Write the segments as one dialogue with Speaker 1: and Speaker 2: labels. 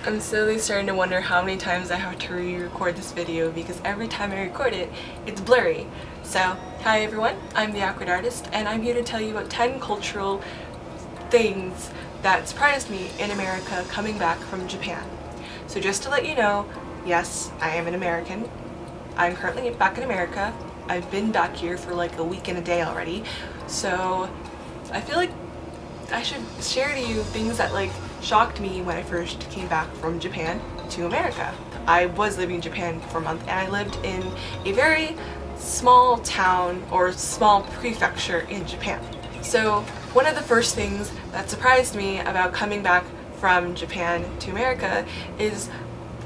Speaker 1: I'm slowly starting to wonder how many times I have to re-record this video because every time I record it, it's blurry. So, hi everyone, I'm the Awkward Artist, and I'm here to tell you about 10 cultural things that surprised me in America coming back from Japan. So just to let you know, yes, I am an American. I'm currently back in America. I've been back here for like a week and a day already. So I feel like I should share to you things that like shocked me when I first came back from Japan to America. I was living in Japan for a month and I lived in a very small town or small prefecture in Japan. So one of the first things that surprised me about coming back from Japan to America is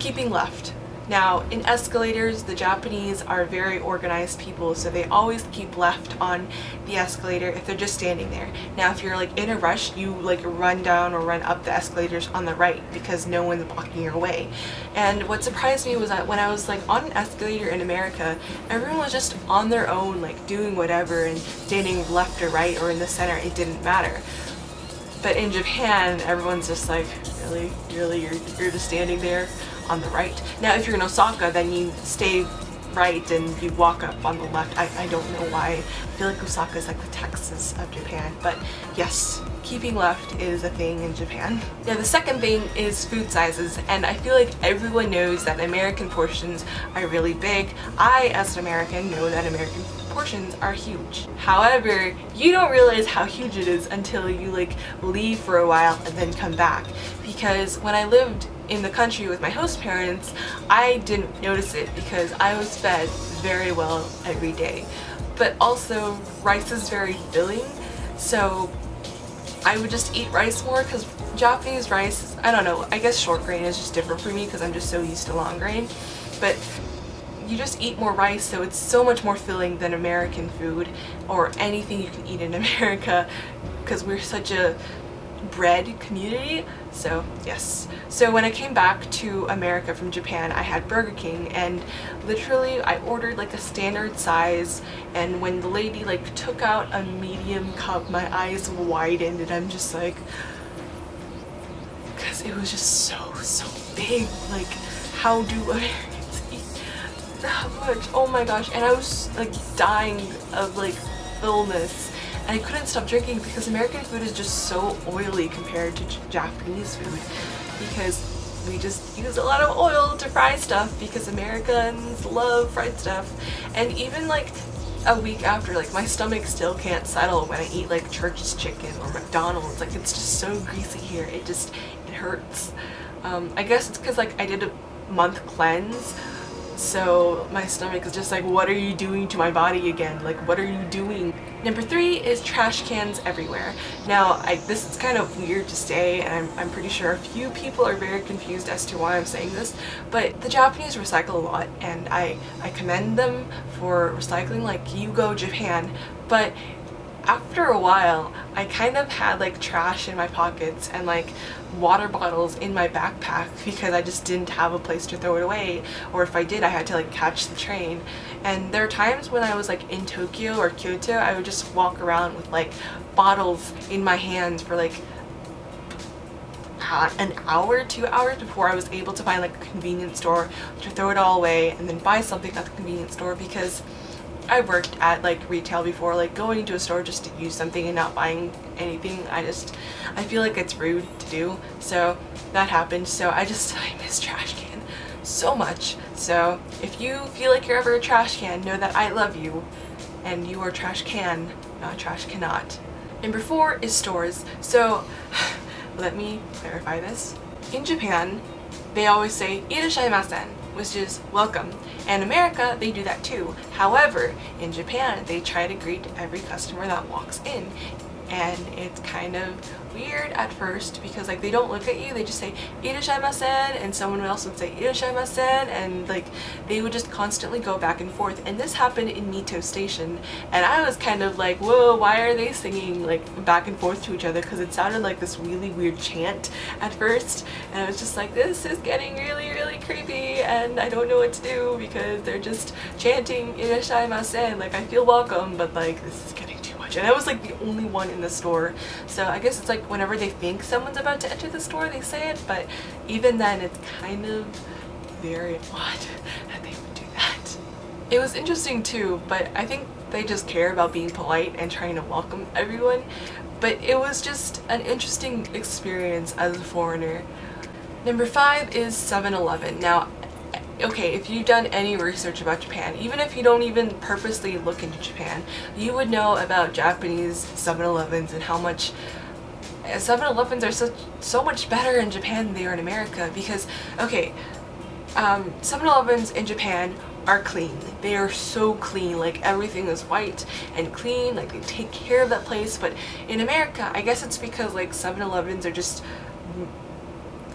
Speaker 1: keeping left. Now, in escalators, the Japanese are very organized people, so they always keep left on the escalator if they're just standing there. Now, if you're like in a rush, you like run down or run up the escalators on the right because no one's blocking your way. And what surprised me was that when I was like on an escalator in America, everyone was just on their own, like doing whatever and standing left or right or in the center, it didn't matter. But in Japan, everyone's just like, really, you're just standing there on the right. Now, if you're in Osaka, then you stay right and you walk up on the left. I don't know why. I feel like Osaka is like the Texas of Japan, but yes, keeping left is a thing in Japan. Now, the second thing is food sizes, and I feel like everyone knows that American portions are really big. I, as an American, know that American portions are huge. However, you don't realize how huge it is until you like leave for a while and then come back. Because when I lived in the country with my host parents, I didn't notice it because I was fed very well every day. But also, rice is very filling, so I would just eat rice more because Japanese rice, I don't know, I guess short grain is just different for me because I'm just so used to long grain. But you just eat more rice, so it's so much more filling than American food or anything you can eat in America because we're such a bread community. So yes. So when I came back to America from Japan, I had Burger King, and literally I ordered like a standard size, and when the lady like took out a medium cup, my eyes widened and I'm just like, because it was just so big. Like, how do Americans eat that much? Oh my gosh. And I was like dying of like illness. And I couldn't stop drinking because American food is just so oily compared to Japanese food, because we just use a lot of oil to fry stuff because Americans love fried stuff. And even like a week after, like my stomach still can't settle when I eat like Church's Chicken or McDonald's. Like, it's just so greasy here, it hurts. I guess it's because like I did a month cleanse, so my stomach is just like, what are you doing to my body again? Like, what are you doing? Number 3 is trash cans everywhere. Now, this is kind of weird to say, and I'm pretty sure a few people are very confused as to why I'm saying this, but the Japanese recycle a lot, and I commend them for recycling, like, you go Japan. But after a while, I kind of had like trash in my pockets and like water bottles in my backpack because I just didn't have a place to throw it away, or if I did, I had to like catch the train. And there are times when I was like in Tokyo or Kyoto, I would just walk around with like bottles in my hands for like an hour, 2 hours before I was able to find like a convenience store to throw it all away and then buy something at the convenience store, because I worked at like retail before, like going to a store just to use something and not buying anything. I feel like it's rude to do, so that happened. So I miss trash can so much. So if you feel like you're ever a trash can, know that I love you and you are trash can, not trash cannot. Number 4 is stores. So let me clarify this. In Japan, they always say "irashaimase," which is welcome. And in America, they do that too. However, in Japan, they try to greet every customer that walks in. And it's kind of weird at first because like they don't look at you, they just say "irashaimase," and someone else would say "irashaimase," and like they would just constantly go back and forth. And this happened in Mito Station, and I was kind of like, whoa, why are they singing like back and forth to each other? Because it sounded like this really weird chant at first, and I was just like, this is getting really creepy, and I don't know what to do because they're just chanting "irashaimase," like I feel welcome, but like this is getting too much huge, and I was like the only one in the store. So I guess it's like whenever they think someone's about to enter the store, they say it, but even then it's kind of very odd that they would do that. It was interesting too, but I think they just care about being polite and trying to welcome everyone. But it was just an interesting experience as a foreigner. Number 5 is 7-Eleven. Now, okay, if you've done any research about Japan, even if you don't even purposely look into Japan, you would know about Japanese 7-Elevens and how much 7-Elevens are so much better in Japan than they are in America. Because, okay, 7-Elevens in Japan are clean. They are so clean, like everything is white and clean, like they take care of that place. But in America, I guess it's because like 7-Elevens are just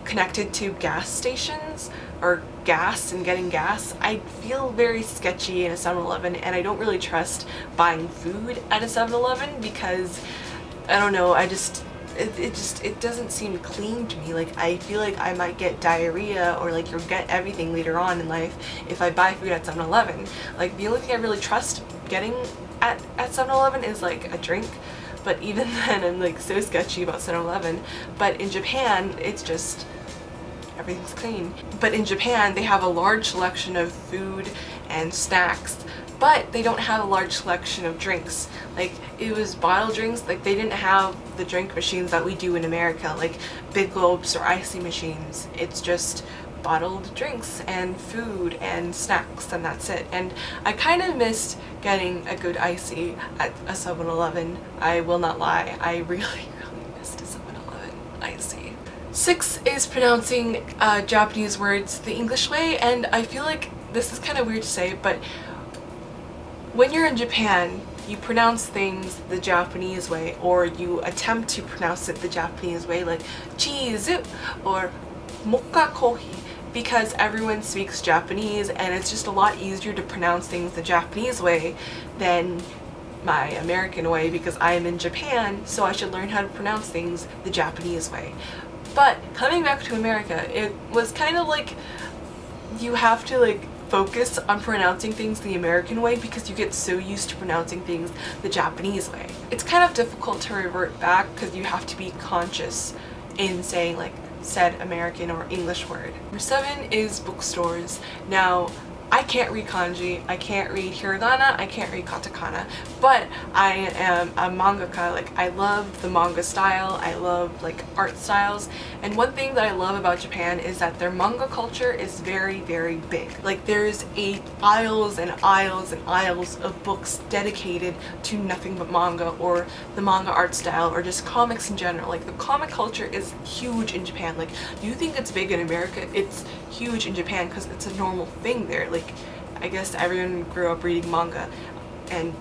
Speaker 1: connected to gas stations or gas and getting gas. I feel very sketchy in a 7-Eleven, and I don't really trust buying food at a 7-Eleven because I don't know, it doesn't seem clean to me. Like I feel like I might get diarrhea or like you'll get everything later on in life if I buy food at 7-Eleven. Like the only thing I really trust getting at 7-Eleven is like a drink. But even then, I'm like so sketchy about 7-Eleven. But in Japan, it's just everything's clean. But in Japan, they have a large selection of food and snacks, but they don't have a large selection of drinks. Like it was bottled drinks. Like they didn't have the drink machines that we do in America, like Big Gulps or icy machines. It's just bottled drinks and food and snacks, and that's it. And I kind of missed getting a good icy at a 7-Eleven. I will not lie, I really missed a 7-Eleven icy. 6 is pronouncing Japanese words the English way, and I feel like this is kind of weird to say, but when you're in Japan, you pronounce things the Japanese way, or you attempt to pronounce it the Japanese way, like cheese or mocha coffee, because everyone speaks Japanese and it's just a lot easier to pronounce things the Japanese way than my American way, because I am in Japan, so I should learn how to pronounce things the Japanese way. But coming back to America, it was kind of like you have to like focus on pronouncing things the American way because you get so used to pronouncing things the Japanese way. It's kind of difficult to revert back because you have to be conscious in saying like said American or English word. Number 7 is bookstores. Now, I can't read kanji, I can't read hiragana, I can't read katakana, but I am a mangaka. Like I love the manga style, I love like art styles, and one thing that I love about Japan is that their manga culture is very, very big. Like there's aisles and aisles and aisles of books dedicated to nothing but manga or the manga art style or just comics in general. Like the comic culture is huge in Japan. Like you think it's big in America, it's huge in Japan because it's a normal thing there. Like I guess everyone grew up reading manga, and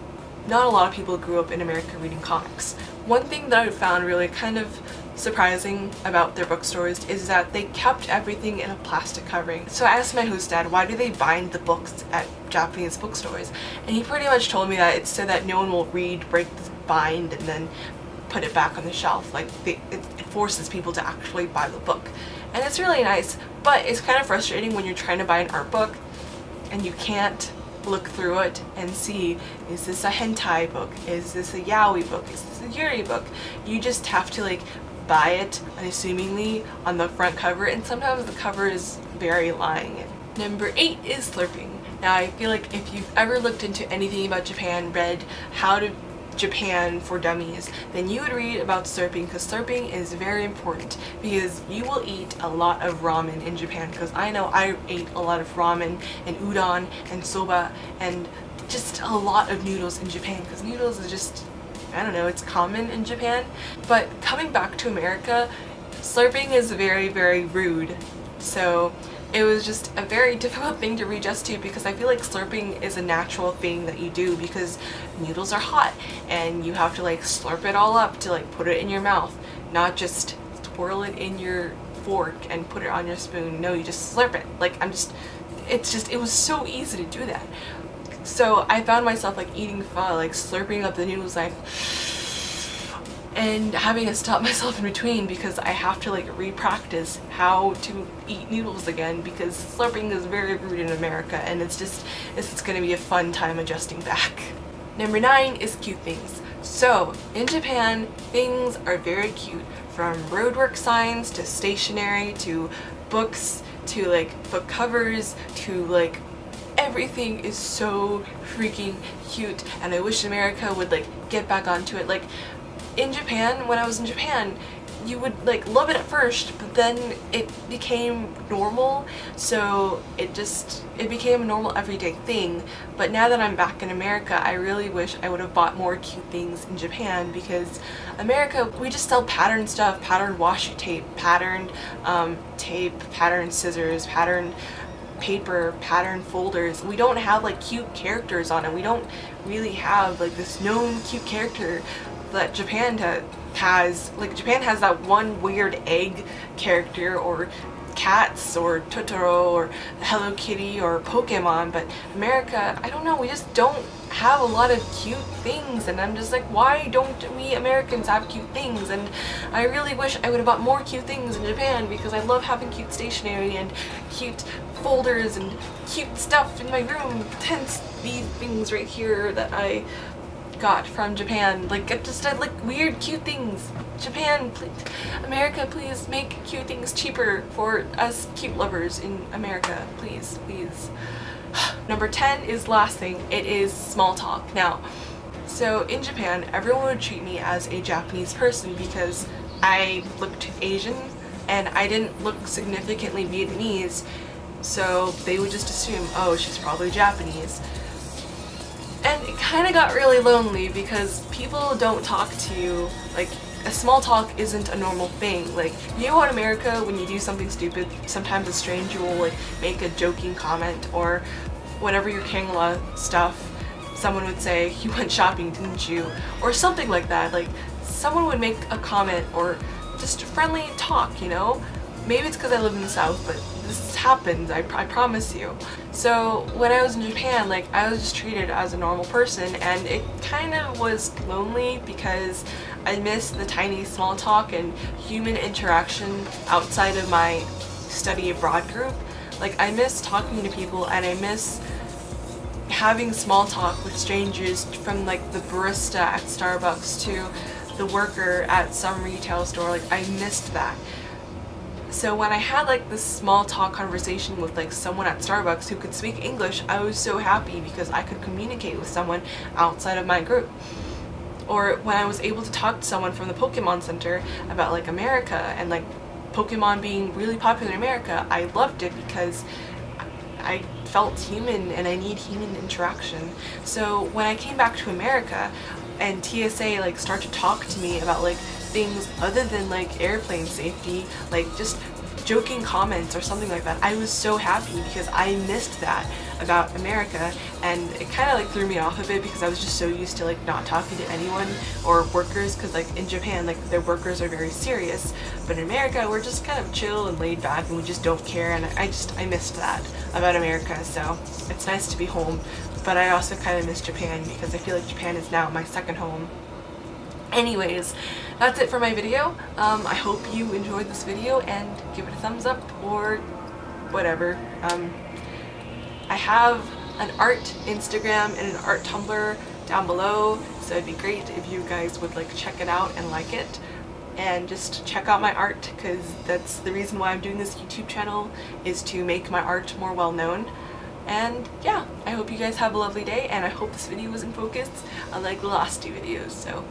Speaker 1: not a lot of people grew up in America reading comics. One thing that I found really kind of surprising about their bookstores is that they kept everything in a plastic covering. So I asked my host dad, why do they bind the books at Japanese bookstores? And he pretty much told me that it's so that no one will read, break the bind, and then put it back on the shelf. Like it forces people to actually buy the book. And it's really nice, but it's kind of frustrating when you're trying to buy an art book and you can't look through it and see, is this a hentai book? Is this a yaoi book? Is this a yuri book? You just have to like buy it unassumingly on the front cover, and sometimes the cover is very lying. Number 8 is slurping. Now I feel like if you've ever looked into anything about Japan, read How to Japan for Dummies, then you would read about slurping, because slurping is very important because you will eat a lot of ramen in Japan, because I know I ate a lot of ramen and udon and soba and just a lot of noodles in Japan, because noodles is just, I don't know, it's common in Japan. But coming back to America, slurping is very, very rude. So it was just a very difficult thing to readjust to, because I feel like slurping is a natural thing that you do because noodles are hot and you have to like slurp it all up to like put it in your mouth, not just twirl it in your fork and put it on your spoon. No, you just slurp it. Like it was so easy to do that. So I found myself like eating pho, like slurping up the noodles like, and having to stop myself in between because I have to like re-practice how to eat noodles again, because slurping is very rude in America, and it's gonna be a fun time adjusting back. Number 9 is cute things. So in Japan, things are very cute, from roadwork signs to stationery to books to like book covers to like everything is so freaking cute, and I wish America would like get back onto it. Like in Japan, when I was in Japan, you would like love it at first, but then it became normal, so it became a normal everyday thing. But now that I'm back in America, I really wish I would have bought more cute things in Japan, because America, we just sell patterned stuff, patterned washi tape, patterned tape, patterned scissors, patterned paper, patterned folders. We don't have like cute characters on it. We don't really have like this known cute character that Japan has. Like Japan has that one weird egg character, or cats, or Totoro, or Hello Kitty, or Pokemon, but America, I don't know, we just don't have a lot of cute things, and I'm just like, why don't we Americans have cute things? And I really wish I would have bought more cute things in Japan, because I love having cute stationery and cute folders and cute stuff in my room, hence these things right here that I got from Japan. Like I like weird cute things. Japan, please, America, please make cute things cheaper for us cute lovers in America, please, please. Number 10 is last thing. It is small talk. Now, so in Japan, everyone would treat me as a Japanese person because I looked Asian and I didn't look significantly Vietnamese, so they would just assume, oh, she's probably Japanese. And it kind of got really lonely because people don't talk to you, like, a small talk isn't a normal thing. Like, you know, in America, when you do something stupid, sometimes a stranger will like make a joking comment, or whenever you're carrying a lot of stuff, someone would say, you went shopping, didn't you? Or something like that. Like, someone would make a comment, or just friendly talk, you know? Maybe it's because I live in the South, but this happens, I promise you. So when I was in Japan, like, I was just treated as a normal person, and it kind of was lonely because I missed the tiny small talk and human interaction outside of my study abroad group. Like, I miss talking to people, and I miss having small talk with strangers, from like the barista at Starbucks to the worker at some retail store. Like, I missed that. So when I had like this small talk conversation with like someone at Starbucks who could speak English, I was so happy because I could communicate with someone outside of my group. Or when I was able to talk to someone from the Pokemon Center about like America and like Pokemon being really popular in America, I loved it because I felt human and I need human interaction. So when I came back to America and TSA like started to talk to me about like things other than like airplane safety, like just joking comments or something like that, I was so happy because I missed that about America, and it kind of like threw me off a bit because I was just so used to like not talking to anyone or workers, because like in Japan like their workers are very serious, but in America we're just kind of chill and laid back and we just don't care, and I missed that about America. So it's nice to be home, but I also kind of miss Japan because I feel like Japan is now my second home. Anyways, that's it for my video. I hope you enjoyed this video and give it a thumbs up or whatever. I have an art Instagram and an art Tumblr down below, so it'd be great if you guys would like check it out and like it, and just check out my art, because that's the reason why I'm doing this YouTube channel, is to make my art more well known. And yeah, I hope you guys have a lovely day, and I hope this video was in focus unlike the last two videos. So